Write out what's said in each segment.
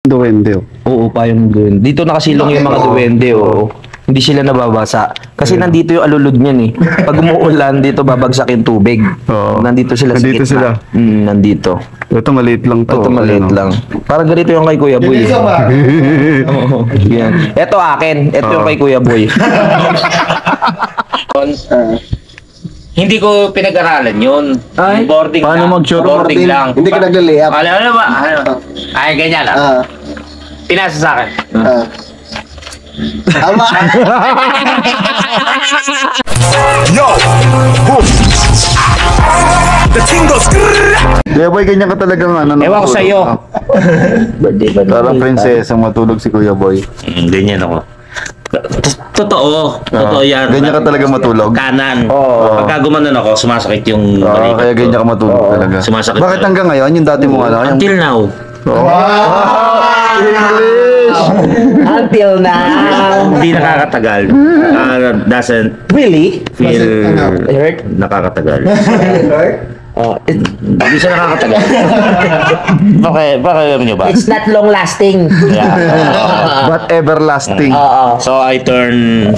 Duwende, oh. Oo, payong duwende. Dito nakasilong yung mga duwende, oo. Hindi sila nababasa. Kasi nandito yung alulod niyan eh. Pag umuulan, dito babagsak yung tubig. Oo. Nandito sila sa Nandito gitna. sila. Nandito. Ito maliit lang to. Ito maliit Ano? lang. Parang ganito yung kay Kuya Boy. Oo. Yan. Ito akin. Ito yung kay Kuya Boy. Hindi ko pinag-aralan yun. Ay, Boarding paano lang. mag-short Boarding lang. Hindi ka nag-layup. Ano ba? Ay, ganyan lang. Pinasa sa akin. Ama. Yo! Boom! The thing goes Kuya Boy, ganyan ka talaga nga. Ewan ko sa'yo. birthday ba? Parang prinsesa matulog si Kuya Boy. Ganyan ako. Totoo. Totoo yan. Ganyan ka talaga matulog? Kanan. Oo. Pagka gumanon ako, sumasakit yung Oo, balikat kaya ko. ganyan ka matulog talaga. Sumasakit Bakit talaga. hanggang ngayon? Yung dati mong ano? Yung... Until now. English! Until now. Hindi nakakatagal. Doesn't Really? feel Hurt? nakakatagal. Hindi siya nakakatagal. Bakit alam nyo ba? It's not long lasting. Yeah. But everlasting. So I turn,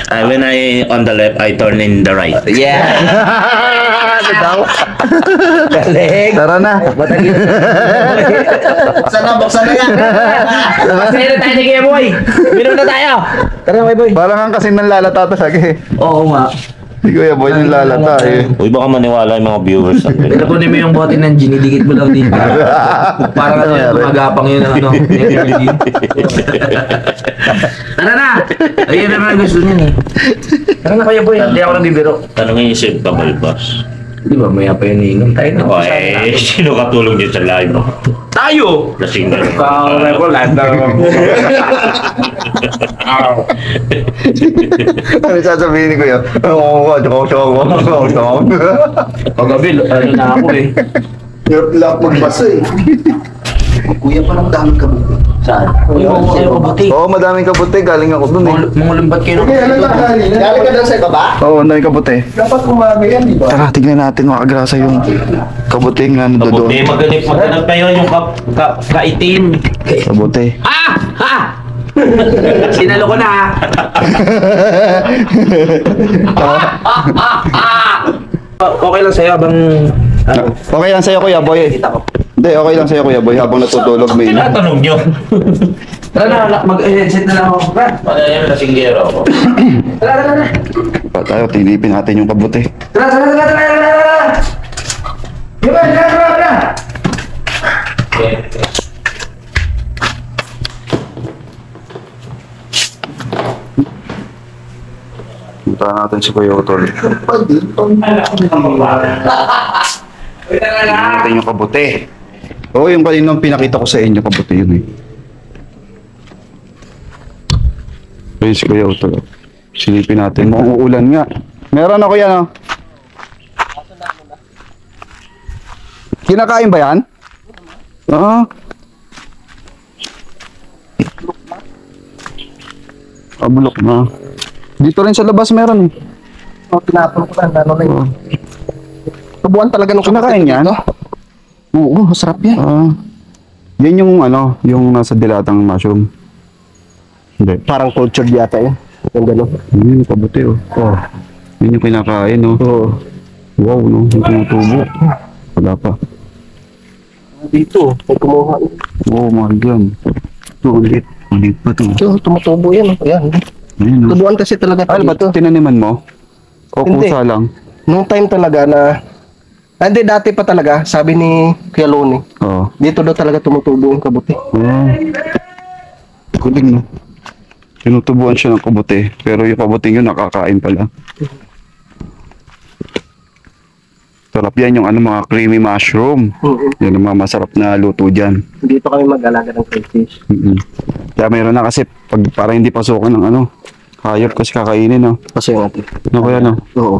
when I on the left, I turn in the right. Yeah. Ano daw? Galing. Tara na. Buksan na yan. Masaya na tayo ni Kuya Boy. Minom na tayo. Tara na, Kuya Boy. Parang ang kasing nanlalata to sagi. Oo nga. Si Kuya Boy nanlalata eh. Uy, baka maniwala yung mga viewers natin. Pinapunin mo yung bote ng gin, dikit mo lang dito. Parang ano yung gumagapang yun ng ano. Tara na! Ayun naman gusto niyan eh. Tara na Kuya Boy, hindi ako nabibiro. Tanongin niyo si Pamalbas. Di ba, maya pa yun inom tayo na. Okay, sino katulong niyo sa live? Tayo! Lasing na rin. Kaya ko, lahat na naman. Ano sasabihin ni Kuya? Paggabi, ano na ako eh. Hirap lang magbasa eh. Kuya, parang daming kabuti. Saan? Uy, mga sa'yo kabuti. Oo, madaming kabuti. Galing ako dun eh. Mga lumbat kayo ng Galing ka lang sa baba? Oo, madaming kabuti. Dapat umaga yan, di ba? Tara, tignan natin mga kagrasa yung kabuting na nandoon. Kabuti, maghanap kayo yung kaitim. Kabuti. Ah! Ha! Sinalo ko na ha! Okay lang sa'yo habang... Okay lang sa'yo Kuya Boy. Hindi, okay lang sa'yo Kuya Boy habang natutulog may ina. Tinatanong niyo. Tara na, mag-headset na lang ako. Ano yung lasinggero ako? Tara. Pa tayo, tinipin natin yung kabuti. Tara! Diba, tara! Punta natin si Kuya Utol. Tignan natin yung kabuti. Oo, yung kaninang pinakita ko sa inyo, kabuti yun eh. Ayun si Kuya Utol. Silipin natin. Mukhang uulan nga. Meron ako yan oh. Kinakain ba yan? Oo. Bulok na. Dito rin sa labas meron eh. Tinapon ko lang, ano na yun. Oo. Tubuan talaga nung Kinakain yan? Oo, masarap yan. Yan yung ano, yung nasa dilatang mushroom. Hindi. Parang cultured yata yun. Yung gano'n. Yun, kabuti oh. Oh. Yun yung kinakain oh. Oo. Wow, no? Yung tumutubo. Wala pa. Dito, may kumuha. Wow, mahal yan. Ito, ulit. Ulit pa to. Ito, tumutubo yan. Ayan. Ayun, no? Tubuan kasi talaga Ay, ba't dito. tinaniman mo? O Hindi. kusa lang? Nung time talaga na... Hindi, dati pa talaga, sabi ni Kuya Loni, Oo. dito daw talaga tumutubo yung kabuti. Oh. Kuling, no? Tinutubuan siya ng kabuti. Pero yung kabuting yun, nakakain pala. Sarap yan yung ano, mga creamy mushroom. Yan ang mga masarap na luto dyan. Dito kami mag-alaga ng crayfish. Kaya mayroon na kasi pag para hindi pasukan ng ano, hayop kasi kakainin, no? Kasi natin. No, kaya no? Oo.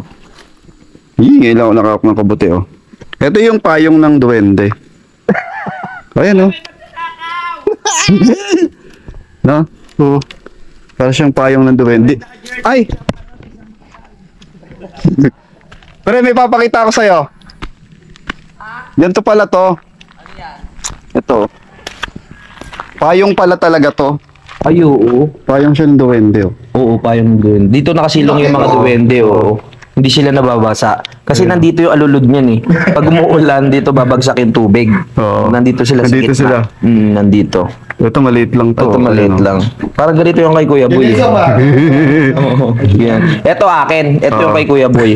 Ngayon ako nakakap ng kabuti, oh. Ito yung payong ng duwende. Ayan, no? No? Oo. Para siyang payong ng duwende. Ay! Pre, may papakita ako sa'yo. Ganito pala to. Ito. Payong pala talaga to. Ay, oo. Payong siya ng duwende, oh. Oo, payong duwende. Dito nakasilong yung mga duwende, oo. Hindi sila nababasa. Kasi nandito yung alulod niyan eh. Pag umuulan, dito babagsak yung tubig. Oo. Nandito sila Nandito sa gitna. sila. Nandito. Ito maliit lang to. Ito maliit Ano? lang. Parang ganito yung kay Kuya Boy. Yung isa ba? Oo. Yan. Ito akin. Ito yung kay Kuya Boy.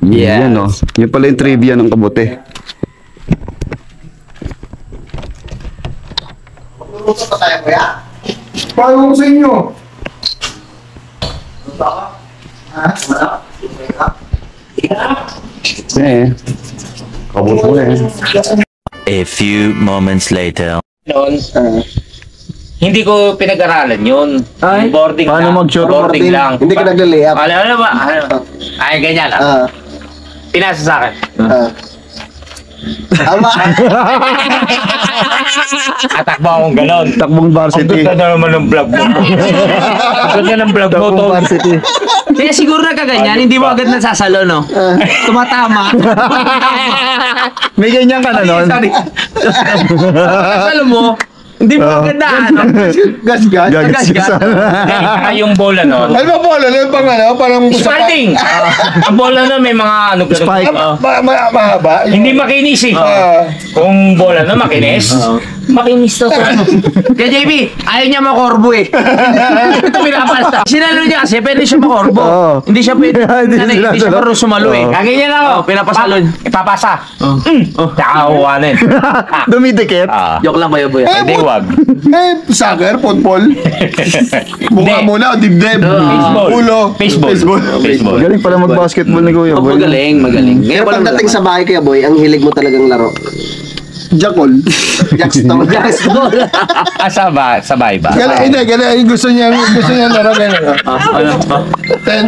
Yan, oh. Yung pala yung trivia ng kabote. Luluto pa tayo, kuya? Paano ko sa inyo? Ha? Wala? Kabote mo eh. A few moments later. Noon, hindi ko pinag-aralan yun. Ay, boarding paano lang. mag-short Boarding lang. Hindi ka nagla-layup. Ano ba? Ay, ganyan lang. Ah. Pinasa sa akin. Tama. Atakbo akong ganon. Takbong Ang varsity. ganda na naman ng vlog mo. Ang ganda ng vlog mo, Takbong Tol. varsity. Kaya siguro na kaganyan, hindi mo agad nasasalo, no? Tumatama. May ganyan ka na nun? Nasasalo mo, hindi mo agad na, ano? Gas-gas. Gagas. Saka yung bola nun. Ano ba pala? Ano pang ano? Parang Spalding! Ang bola nun may mga ano. Spike. mahaba. Hindi makinis eh. Kung bola nun makinis. Makinis to. Kaya JB, ayaw niya makorbo eh. Ito pinapalta. Sinalo niya kasi pwede siya makorbo. Oo. Hindi siya pwede, Hindi hindi sila- siya marunong sumalo eh. Oo. Kaganyan ako. Pinapasalon. Ipapasa. Nakakuhanin. Dumidikit. Joke lang kayo, boy. Hindi, wag. Soccer, football. Mukha Hindi. muna, dibdib. Baseball. Ulo. Baseball. Baseball. Galing pala mag-basketball ni Kuya Boy. Magaling. Ngayon Pero pagdating sa bahay, kuya boy, ang hilig mo talagang laro. Jackal. Jackstone. Sabay ba? Hindi, gusto niya laro ganun. Ten.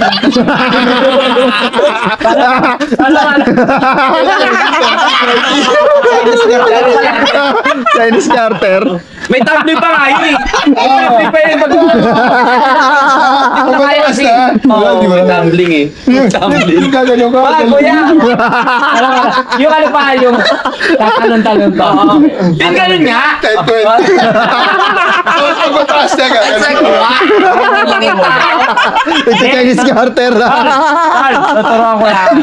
Chinese Carter. May tabloy pa nga yun eh. May tabloy pa yun. Kaya kasi. Di ba? Tumbling eh. Yung gagano ka. Kuya! Yung ano pa, yung tatalon-talon pa. Yung ganun nga. 10-20. Tapos pagpataas na ka. Ito Chinese Carter. Tuturuan ko lang.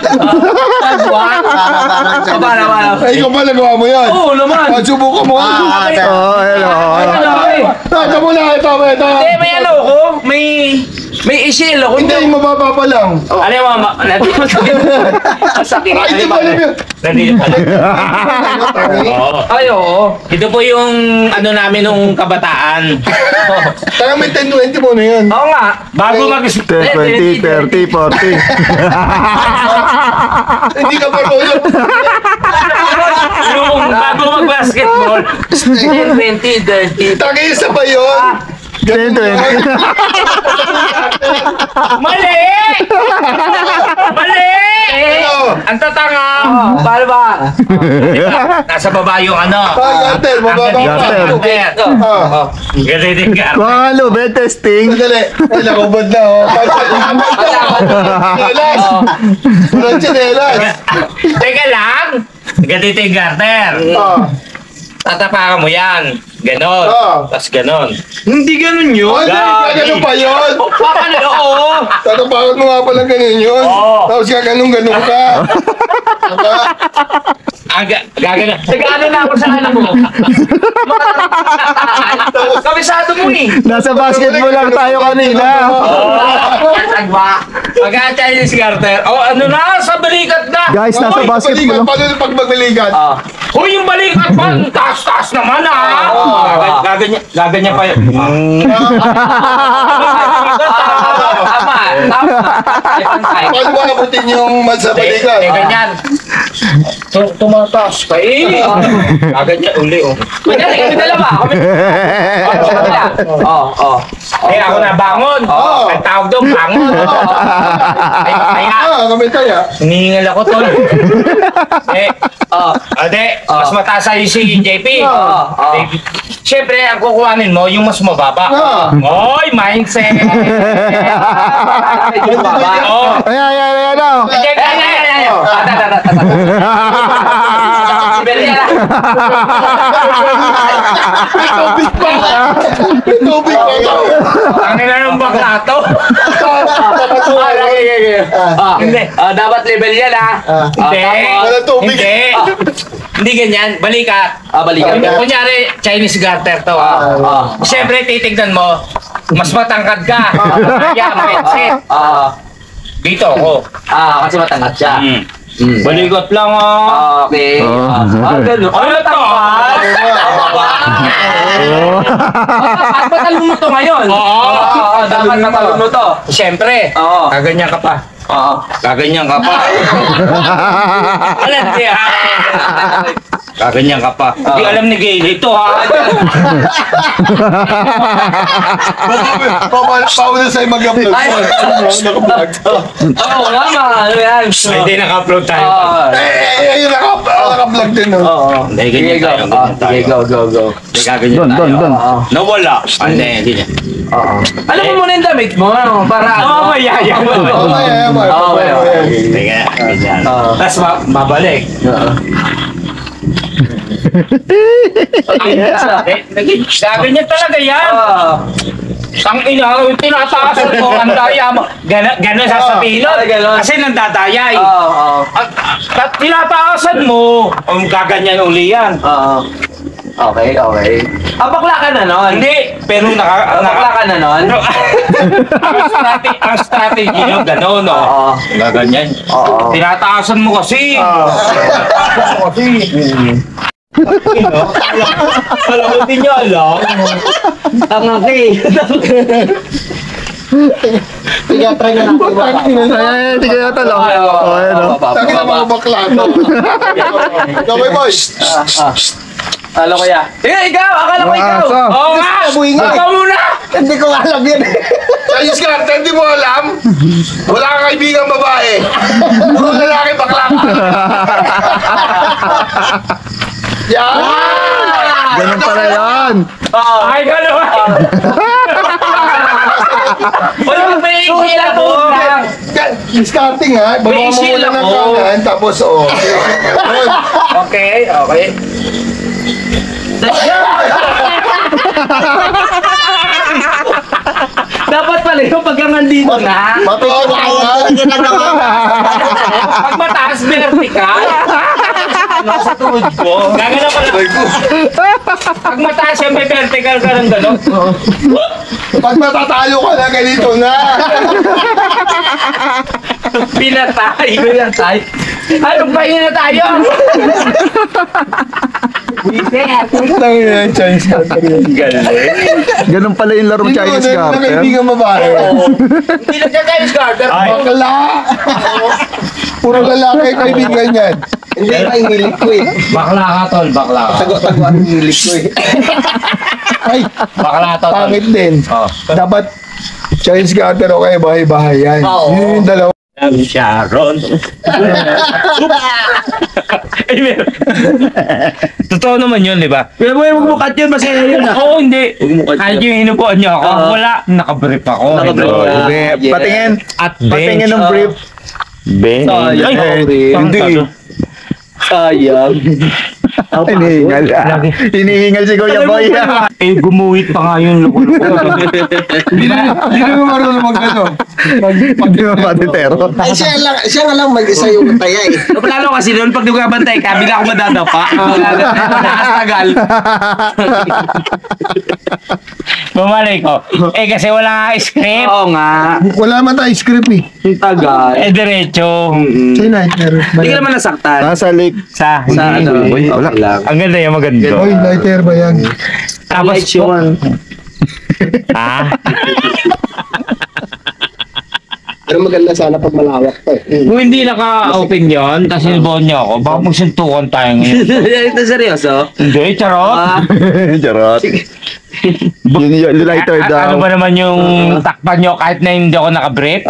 Para. Ay, ikaw ba nagawa mo yan? Oo naman. Subukan mo. Oh, hello. Ito muna, ito. Hindi, may ano ko. May isil ako. Hindi, yung mababa pa lang. Ano yung mga nandito? Masakit. Ay, hindi mo alam yun. Nandito. Oo. Ay, oo. Ito po yung ano namin nung kabataan. Kaya may 10-20 mo na yun. Oo nga. Bago 10, 20, 30, 40. Hindi ka marunong. yung bago mag-basketball. 20, 30. Tagay-isa pa yun. 10, 20. Mali! Mali! Ano? Ang tatanga! Paano ba? Diba? Nasa baba yung ano. Garter, mababa pa. Garter. Ah. Ganito yung garter. Mga lube, testing. Sandali. Ay, nakubad na, oh. Chinelas. Walang chinelas. Teka lang! Ganito yung garter. Ah. Tatapakan mo yan. Ganon. Ah. Tapos ganon. Hindi ganun yun. Oh, hindi, gagano pa yun. Paano? Oo. Tatapakan mo nga pala ganun yun. Oo. Tapos gaganong-ganon ka. Diba? Gaganon. Nag-ano na ako sa alam mo. Kabisado mo eh. Nasa basketball lang tayo kanina. Sagwa. Pagka-Chinese garter. Oh, ano na? Sa balikat na. Guys, nasa Ay, basketball lang. Paano yung pag magbalikat? Hoy, yung balikat pa. Taas-taas naman ah. Gaganyan pa yun. Tama. Paano mo nabutin yung sa balikat? Ganyan. Tumataas ka eh. Gaganyan uli oh. Kunyari, kami dalawa. Oo. Eh, ako na bangon. Oo. Ang tawag doon, bangon. Kaya, Kami tayo. hinihingal ako tol. Ade, mas mataas sa'yo si JP. Siyempre, ang kukuhanin mo, yung mas mababa. Oy, mindset. Yung baba. Oh. Ayan. Ayan. level yan ah. Tubig pa! Tubig pa! Ang ina ng bakla to. Hindi. Dapat level yan ah. Hindi. Wala tubig. Hindi. Hindi ganyan. Balikat. Balikan. Kunyari, Chinese garter to. Siyempre, titignan mo. Mas matangkad ka. Kaya, mindset. Dito ako. Kasi matangkat siya. Balikat lang Okay. Ganun. Ano to? Dapat matalon mo to ngayon. Dapat matalon mo to. Siyempre, Oo. kaganyan ka pa. Kaganyan ka pa. Alam niya. Kaganyan ka pa. Hindi alam ni Gayle ito ha. Pauna sa'yo mag-upload. Naka-vlog. Oo nga mga ano yan. Hindi naka-upload tayo. Ayun, naka-vlog din. No? Hindi, ganyan tayo. Ganyan tayo. Go. Hindi, kaganyan tayo. Doon. Nawala. Hindi niya. Alam mo muna yung damit mo, para Mamaya yan. Okay. Hindi, ganyan. Tapos mabalik. Sabi niya talaga yan. Ang ina, tinataas ko, ang daya mo. Ganon sasabihin nun. Ganon. Kasi nandadayay. At tinataasan mo, gaganyan uli yan. Okay. Bakla ka na nun? Hindi, pero Bakla ka na nun? ang strategy nyo, gano'n, no? Gaganyan. Tinataasan mo kasi. Alam mo, di nyo alam. Tanga ka eh. Sige, try na natin. Ay, hindi ka talo. Taki na mga bakla to. Okay, boys. Halo kuya. Ikaw! Akala ko ikaw! Oo nga! Ikaw muna! Hindi ko alam yan. Chinese garter, hindi mo alam? Wala kang kaibigang babae. Puro lalaki bakla ka. Yan! Ganun pala yan. Ay, gano'n! Wala may ikilan mo lang! Discarding ha. Babawa mo May muna ng ako. kanan, tapos Okay. Dapat pala yung pagka nandito na. matuwa ka nga. Pag mataas, vertical. Nasa tuhod ko. Gagana pala. Pag mataas yung may vertical ka ng gano'n. Pag matatalo ka na, ganito na. Pinatay. Anong pahinga na tayo? Ang Chinese garter yun. Ganun pala yung laro Hindi Chinese mo na garter. kaibigang babae. Hindi na siya Chinese garter. Bakla! Puro lalaki kaibigan yan. Hindi pa yung hilig ko eh. Bakla ka, tol. Bakla ka. Tago-tago ang hilig ko eh. Ay, Bakla ka, tol. pangit din. Dapat Chinese garter o kaya bahay-bahay yan. Yun yung dalawa. Sharon. Ay, meron. Totoo naman yun, di ba? Pero huwag mo cut yun, masaya yun ah. Oo, hindi. cut Kahit yung hinupuan niyo ako, wala. Nakabrief ako. Nakabrief Hello. ka. Hindi, Yes. patingin. At Patingin ng brief. Ben. Sayang. Hindi. Sayang. Hinihingal. Hinihingal si Kuya Boy. Eh, gumuhit pa nga yung loko-loko. Hindi na marunong mag-ano. Hindi mo matitero. Ay, siya nga lang mag-isa yung taya eh. Lalo kasi noon, pag di ko kabantay ka, bigla ako madadapa. Nakatagal. Bumalik ko. Eh, kasi wala nga script. Oo nga. Wala man tayo script eh. Ang tagal. Eh, diretso. China, meron. Hindi ka naman nasaktan. Nasa lake. Sa ano? Uy, wala. Ang ganda yung maganda. Oy, lighter ba yan? Tapos Like yun. Ha? Pero maganda sana pag malawak pa eh. Kung hindi naka-open yun, tapos sinubuhan niyo ako, baka magsuntukan tayo ngayon. Ito seryoso? Hindi, charot. Charot. Yung lighter daw. Ano ba naman yung takpan nyo kahit na hindi ako naka-brief?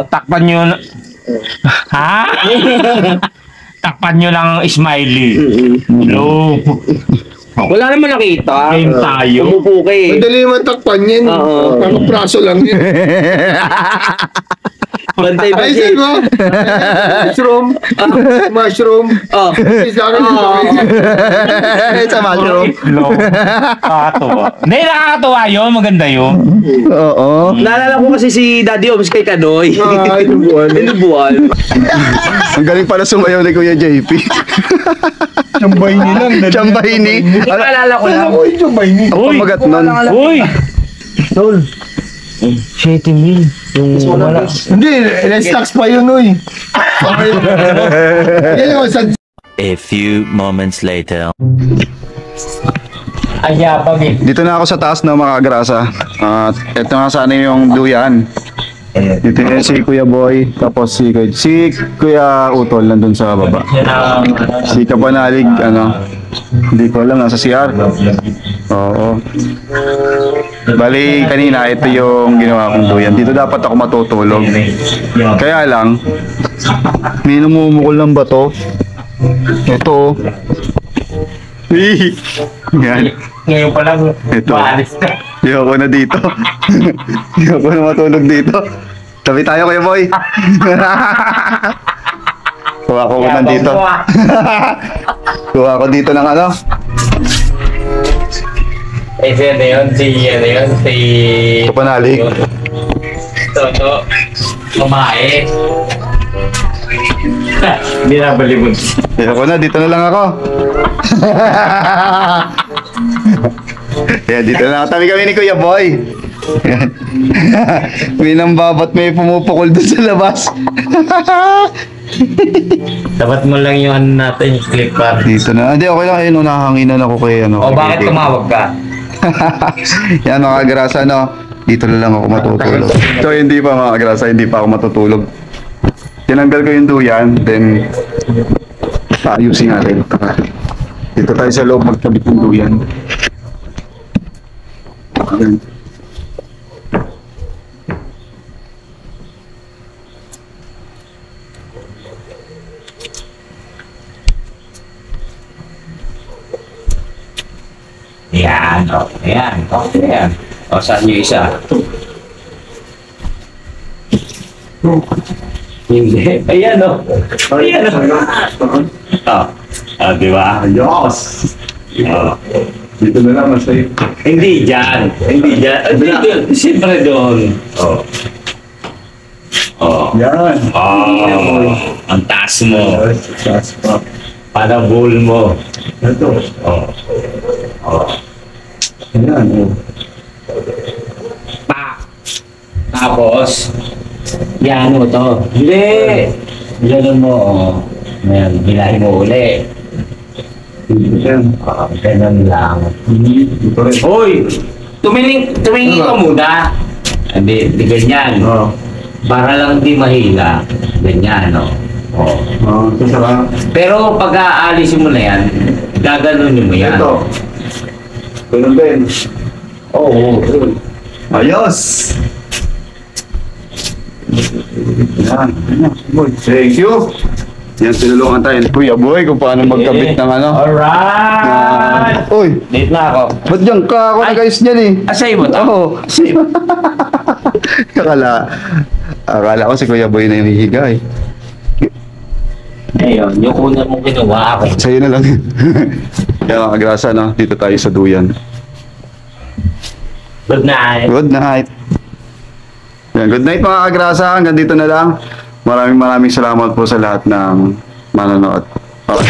Takpan nyo na... Ha? Takpan nyo lang smiley. Hello. Wala naman nakita. Game tayo. Umupo ka eh. Madali naman takpan yan. Oo. Parang praso lang yan. Bantay ba Ay, siya? sino? Mushroom. Mushroom. Oh. Isa ka Sa mushroom. Nakakatuwa. Hindi, nakakatuwa yun. Maganda yun. Oo. Naalala ko kasi si Daddy Oms kay Kanoy. Ay, inubuan. Inubuan. Ang galing pala sumayaw ni Kuya JP. Chambay ni lang. Chambay ni. Naalala ko lang. Ay, chambay ni. Ang pamagat nun. Uy! Tol. 7,000,000. Yung wala. Hindi, restocks pa yun, uy. Yan yung sa... A few moments later. Ay, yapag eh. Dito na ako sa taas na mga kagrasa. At ito nga sana yung duyan. Dito yung si Kuya Boy, tapos si Kuya Utol nandun sa baba. Si Kapanalig, hindi ko alam, nasa CR. Oo. Bali, kanina, ito yung ginawa kong duyan. Dito dapat ako matutulog. Kaya lang, may namumukol ng bato. Ito. Yan. Ngayon pa lang, Ito. maalis na. Ayoko na dito. Ayoko na matulog dito. Tabi tayo, Kuya Boy. Kuha ko nandito. Kuha ko dito ng ano. Eh, si ano yun? Si Kapanalig. Toto. Kumain. Binabalibog. Ayoko na, dito na lang ako. Yan, dito na lang. Tabi kami ni Kuya Boy. Yan. May nambabat, may pumupukol doon sa labas. Dapat mo lang yung ano natin, yung clipper. Dito na. Hindi, okay lang. Ayun, nahanginan ako kay ano. O kay bakit Bebe. tumawag ka? Yan mga kagrasa, no? Dito na lang ako matutulog. So hindi pa mga kagrasa, hindi pa ako matutulog. Tinanggal ko yung duyan, then ayusin natin. Tara. Dito tayo sa loob magkabit ng duyan. Ayan. Yan, o. Yan, o. Yan. O, saan yung isa? Hindi. Ayan, o. Ayan, o. Di ba? Diyos. Dito na lang, mas safe. Hindi dyan. Hindi dyan. Hindi dyan. Siyempre doon. O. O. Yan. Oh, ang taas mo. Para bull mo. Ito. Oh. Oh. Yan. Oh. Pa. Tapos, yan mo to. Hindi. Ganun mo. Oh. Ngayon, bilahin mo uli. Yan. Ganun lang. Dito rin. Hoy! Tumingin ka muna. Hindi, di ganyan. Oo. Para lang di mahila. Ganyan, no? Oh. Ito sarap. Pero pag aalisin mo na yan, gaganunin mo yan. Ito. Ganun din. Oo. Ayos! Yan. Boy, thank you. Yan, tinulungan tayo ni Kuya Boy kung paano magkabit ng ano. Alright! Uy, Date na ako. ba't dyan ka? Ako Ay. nag-ayos niyan eh. Asay mo to? Oo. Akala ko si Kuya Boy na hinihiga eh. Ayun, yung una mong kinuha ako. Sa'yo na lang yun. Yan mga kagrasa, no? Dito tayo sa duyan. Good night. Good night. Yan, good night mga kagrasa. Hanggang dito na lang. Maraming salamat po sa lahat ng manonood. Okay.